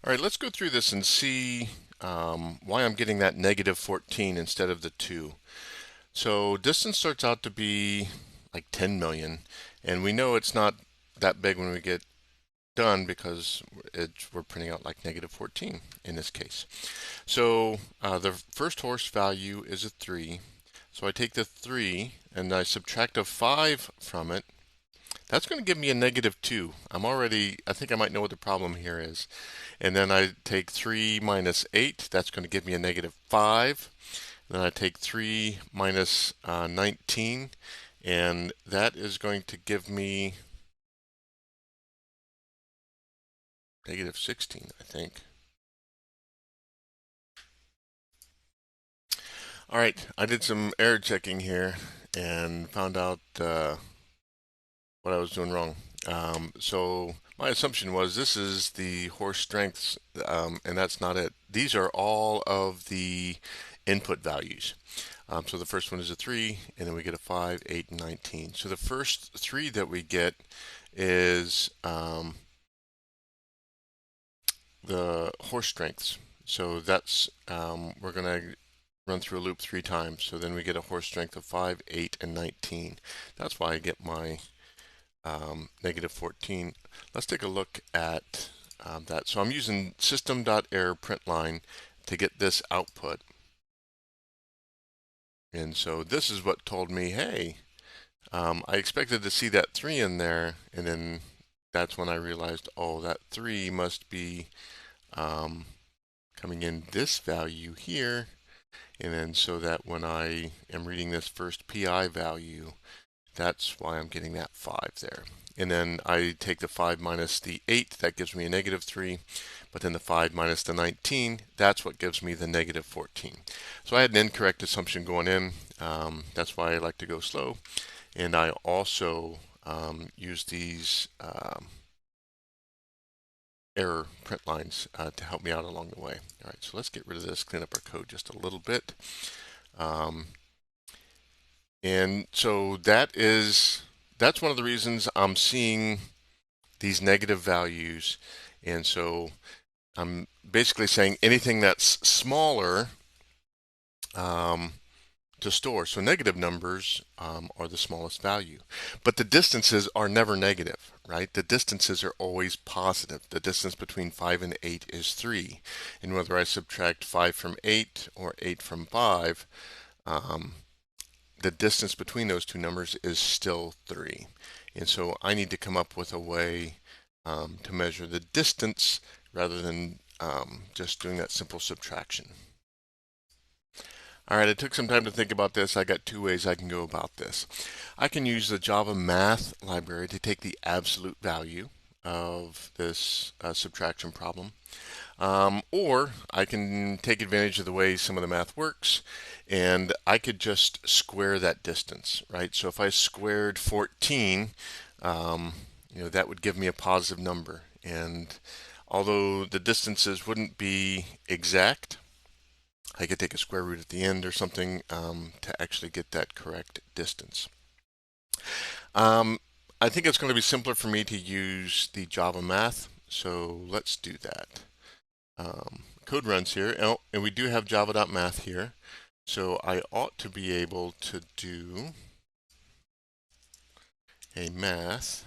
All right, let's go through this and see why I'm getting that negative 14 instead of the 2. So distance starts out to be like 10 million, and we know it's not that big when we get done because we're printing out like negative 14 in this case. So the first horse value is a 3. So I take the 3 and I subtract a 5 from it. That's going to give me a negative 2. I think I might know what the problem here is. And then I take 3 minus 8. That's going to give me a negative 5. Then I take 3 minus 19. And that is going to give me negative 16, I think. All right, I did some error checking here and found out what I was doing wrong. So my assumption was this is the horse strengths, and that's not it. These are all of the input values. So the first one is a 3, and then we get a 5, 8, and 19. So the first 3 that we get is the horse strengths. So that's we're going to run through a loop 3 times. So then we get a horse strength of 5, 8, and 19. That's why I get my negative 14. Let's take a look at that. So I'm using system.error println to get this output. And so this is what told me, hey, I expected to see that 3 in there, and then that's when I realized, oh, that 3 must be coming in this value here, and then so that when I am reading this first PI value, that's why I'm getting that 5 there. And then I take the 5 minus the 8, that gives me a negative 3. But then the 5 minus the 19, that's what gives me the negative 14. So I had an incorrect assumption going in. That's why I like to go slow. And I also use these error print lines to help me out along the way. All right, so let's get rid of this, clean up our code just a little bit. And so that's one of the reasons I'm seeing these negative values. And so I'm basically saying anything that's smaller to store. So negative numbers are the smallest value. But the distances are never negative, right? The distances are always positive. The distance between 5 and 8 is 3. And whether I subtract 5 from 8 or 8 from 5, the distance between those two numbers is still 3. And so I need to come up with a way to measure the distance rather than just doing that simple subtraction. All right, I took some time to think about this. I got 2 ways I can go about this. I can use the Java math library to take the absolute value of this subtraction problem. Or I can take advantage of the way some of the math works, and I could just square that distance, right? So if I squared 14, that would give me a positive number. And although the distances wouldn't be exact, I could take a square root at the end or something to actually get that correct distance. I think it's going to be simpler for me to use the Java math, so let's do that. Code runs here, and we do have java.math here, so I ought to be able to do a math.abs.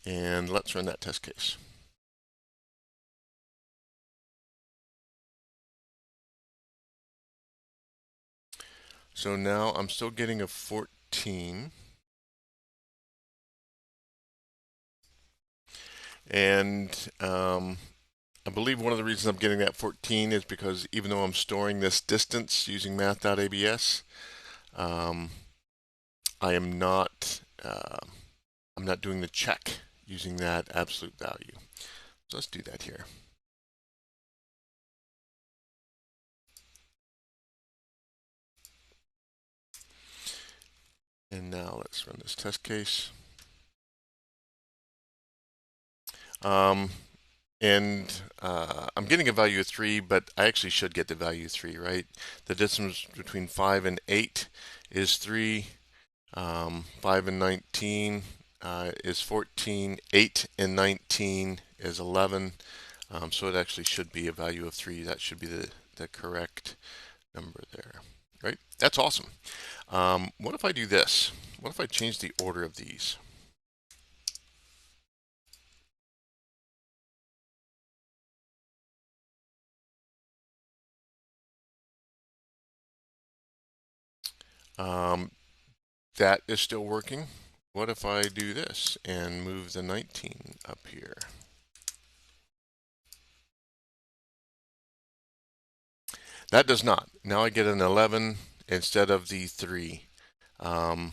And let's run that test case. So now I'm still getting a 14. And I believe one of the reasons I'm getting that 14 is because even though I'm storing this distance using math.abs, um, I am not I'm not doing the check using that absolute value. So let's do that here. And now let's run this test case. Um, And I'm getting a value of 3, but I actually should get the value of 3, right? The distance between 5 and 8 is 3. 5 and 19 is 14. 8 and 19 is 11. So it actually should be a value of 3. That should be the correct number there, right? That's awesome. What if I do this? What if I change the order of these? Um, that is still working. What if I do this and move the 19 up here? That does not. Now I get an 11 instead of the 3. Um,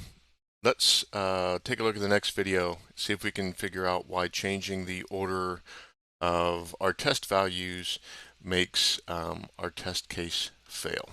let's take a look at the next video, see if we can figure out why changing the order of our test values makes our test case fail.